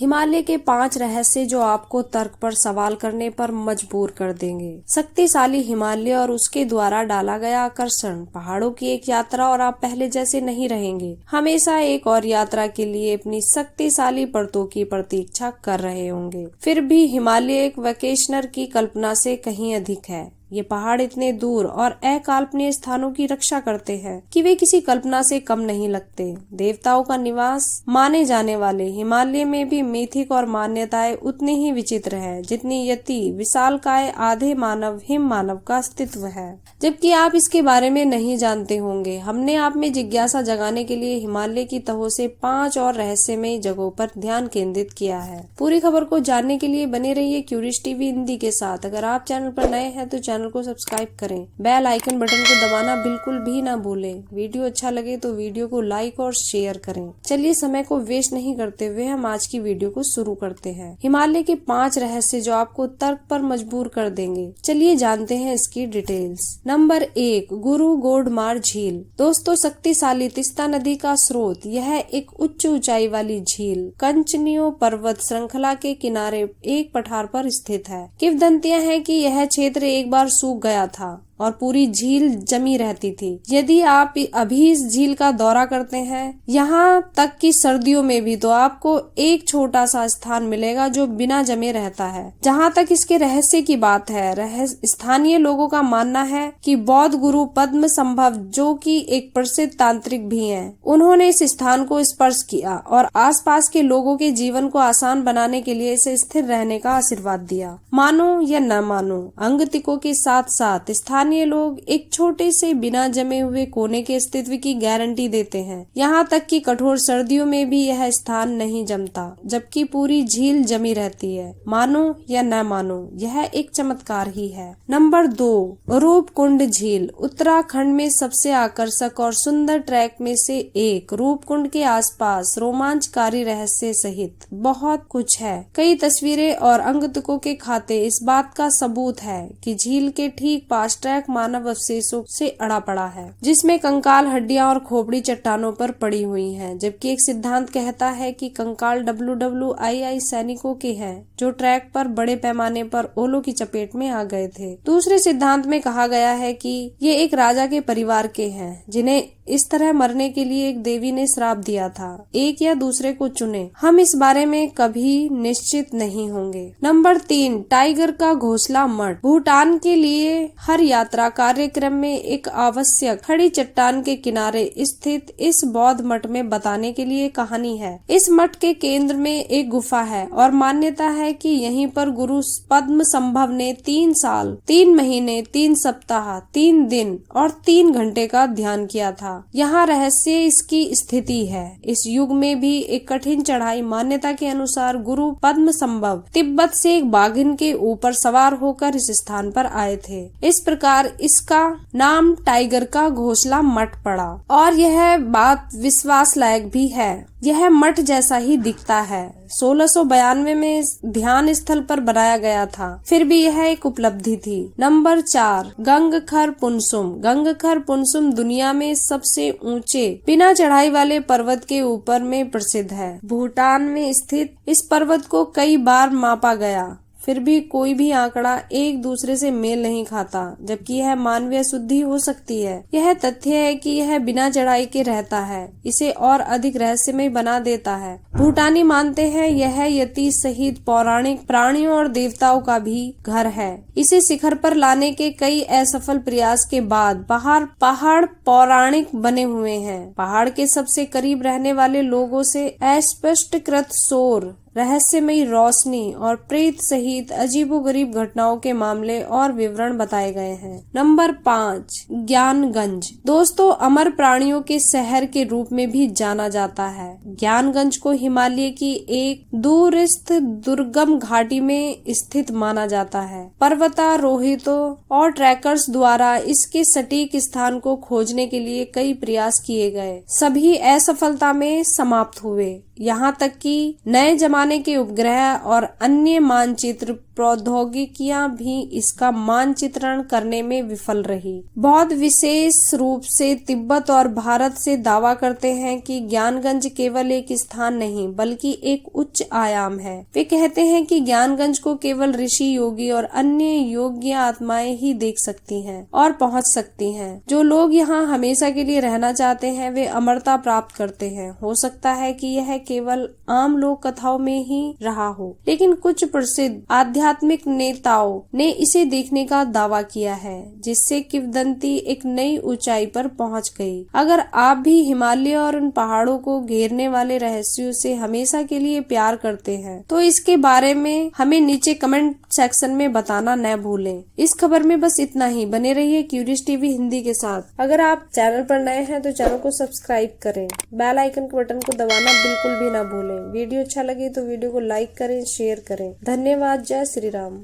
हिमालय के 5 रहस्य जो आपको तर्क पर सवाल करने पर मजबूर कर देंगे। शक्तिशाली हिमालय और उसके द्वारा डाला गया आकर्षण, पहाड़ों की एक यात्रा और आप पहले जैसे नहीं रहेंगे। हमेशा एक और यात्रा के लिए अपनी शक्तिशाली परतों की प्रतीक्षा कर रहे होंगे। फिर भी हिमालय एक वेकेशनर की कल्पना से कहीं अधिक है। ये पहाड़ इतने दूर और अकल्पनीय स्थानों की रक्षा करते हैं कि वे किसी कल्पना से कम नहीं लगते। देवताओं का निवास माने जाने वाले हिमालय में भी मिथिक और मान्यताएं उतनी ही विचित्र है जितनी यति विशालकाय आधे मानव हिम मानव का अस्तित्व है, जबकि आप इसके बारे में नहीं जानते होंगे। हमने आप में जिज्ञासा जगाने के लिए हिमालय की तहों से 5 और रहस्यमयी जगहों पर ध्यान केंद्रित किया है। पूरी खबर को जानने के लिए बने रहिए क्यूरियस टीवी हिंदी के साथ। अगर आप चैनल पर नए हैं तो चैनल को सब्सक्राइब करें, बेल आइकन बटन को दबाना बिल्कुल भी ना भूलें। वीडियो अच्छा लगे तो वीडियो को लाइक और शेयर करें। चलिए समय को वेस्ट नहीं करते हुए हम आज की वीडियो को शुरू करते हैं। हिमालय के 5 रहस्य जो आपको तर्क पर मजबूर कर देंगे। चलिए जानते हैं इसकी डिटेल्स। नंबर 1, गुरु गोडमार झील। दोस्तों, शक्तिशाली तीस्ता नदी का स्रोत यह एक उच्च ऊंचाई वाली झील कंचनियों पर्वत श्रृंखला के किनारे एक पठार पर स्थित है। किंवदंतियां हैं कि यह क्षेत्र एक बार सूख गया था और पूरी झील जमी रहती थी। यदि आप अभी इस झील का दौरा करते हैं, यहाँ तक कि सर्दियों में भी, तो आपको एक छोटा सा स्थान मिलेगा जो बिना जमे रहता है। जहाँ तक इसके रहस्य की बात है, स्थानीय लोगों का मानना है कि बौद्ध गुरु पद्म संभव, जो कि एक प्रसिद्ध तांत्रिक भी हैं, उन्होंने इस स्थान को स्पर्श किया और आसपास के लोगों के जीवन को आसान बनाने के लिए इसे स्थिर रहने का आशीर्वाद दिया। मानो या न मानो, आगंतुकों के साथ साथ स्थानीय लोग एक छोटे से बिना जमे हुए कोने के अस्तित्व की गारंटी देते हैं। यहाँ तक कि कठोर सर्दियों में भी यह स्थान नहीं जमता, जबकि पूरी झील जमी रहती है। मानो या न मानो, यह एक चमत्कार ही है। नंबर 2, रूपकुंड झील। उत्तराखंड में सबसे आकर्षक और सुंदर ट्रैक में से एक रूपकुंड के आसपास रोमांचकारी रहस्य सहित बहुत कुछ है। कई तस्वीरें और आगंतुकों के खाते इस बात का सबूत है कि झील के ठीक पास ट्रैक मानव अवशेषों से अड़ा पड़ा है, जिसमें कंकाल, हड्डियां और खोपड़ी चट्टानों पर पड़ी हुई हैं। जबकि एक सिद्धांत कहता है कि कंकाल WWII सैनिकों के हैं जो ट्रैक पर बड़े पैमाने पर ओलों की चपेट में आ गए थे। दूसरे सिद्धांत में कहा गया है कि ये एक राजा के परिवार के हैं जिन्हें इस तरह मरने के लिए एक देवी ने श्राप दिया था। एक या दूसरे को चुने, हम इस बारे में कभी निश्चित नहीं होंगे। नंबर 3, टाइगर का घोंसला मठ। भूटान के लिए हर यात्रा कार्यक्रम में एक आवश्यक खड़ी चट्टान के किनारे स्थित इस बौद्ध मठ में बताने के लिए कहानी है। इस मठ के केंद्र में एक गुफा है और मान्यता है कि यहीं पर गुरु पद्म संभव ने 3 साल, 3 महीने, 3 सप्ताह, 3 दिन और 3 घंटे का ध्यान किया था। यहाँ रहस्य इसकी स्थिति है। इस युग में भी एक कठिन चढ़ाई, मान्यता के अनुसार गुरु पद्म संभव तिब्बत से एक बाघिन के ऊपर सवार होकर इस स्थान पर आए थे। इस प्रकार इसका नाम टाइगर का घोंसला मठ पड़ा और यह बात विश्वास लायक भी है। यह मठ जैसा ही दिखता है। 1692 में ध्यान स्थल पर बनाया गया था, फिर भी यह एक उपलब्धि थी। नंबर 4, गंगखर पुनसुम। गंगखर पुनसुम दुनिया में सबसे ऊंचे बिना चढ़ाई वाले पर्वत के ऊपर में प्रसिद्ध है। भूटान में स्थित इस पर्वत को कई बार मापा गया, फिर भी कोई भी आंकड़ा एक दूसरे से मेल नहीं खाता, जबकि यह मानवीय शुद्धि हो सकती है। यह तथ्य है कि यह बिना चढ़ाई के रहता है, इसे और अधिक रहस्यमय बना देता है। भूटानी मानते हैं यह यति सहित पौराणिक प्राणियों और देवताओं का भी घर है। इसे शिखर पर लाने के कई असफल प्रयास के बाद पहाड़ पौराणिक बने हुए हैं। पहाड़ के सबसे करीब रहने वाले लोगों से अस्पष्टकृत शोर, रहस्यमयी रोशनी और प्रेत सहित अजीबोगरीब घटनाओं के मामले और विवरण बताए गए हैं। नंबर 5, ज्ञानगंज। दोस्तों, अमर प्राणियों के शहर के रूप में भी जाना जाता है। ज्ञानगंज को हिमालय की एक दूरस्थ दुर्गम घाटी में स्थित माना जाता है। पर्वतारोहितों और ट्रैकर्स द्वारा इसके सटीक स्थान को खोजने के लिए कई प्रयास किए गए, सभी असफलता में समाप्त हुए। यहाँ तक कि नए जमाने के उपग्रह और अन्य मानचित्र प्रौद्योगिकियां भी इसका मानचित्रण करने में विफल रही। बौद्ध विशेष रूप से तिब्बत और भारत से दावा करते हैं कि ज्ञानगंज केवल एक स्थान नहीं बल्कि एक उच्च आयाम है। वे कहते हैं कि ज्ञानगंज को केवल ऋषि, योगी और अन्य योग्य आत्माएं ही देख सकती हैं और पहुंच सकती हैं। जो लोग यहाँ हमेशा के लिए रहना चाहते हैं वे अमरता प्राप्त करते हैं। हो सकता है कि यह केवल आम लोक कथाओं में ही रहा हो, लेकिन कुछ प्रसिद्ध आध्यात्मिक नेताओं ने इसे देखने का दावा किया है, जिससे किंवदंती एक नई ऊंचाई पर पहुंच गई। अगर आप भी हिमालय और उन पहाड़ों को घेरने वाले रहस्यों से हमेशा के लिए प्यार करते हैं तो इसके बारे में हमें नीचे कमेंट सेक्शन में बताना न भूलें। इस खबर में बस इतना ही। बने रहिए क्यूरियस टीवी हिंदी के साथ। अगर आप चैनल पर नए हैं तो चैनल को सब्सक्राइब करें, बेल आइकन के बटन को दबाना बिल्कुल भी ना भूलें। वीडियो अच्छा लगे तो वीडियो को लाइक करें, शेयर करें। धन्यवाद। जय श्री राम।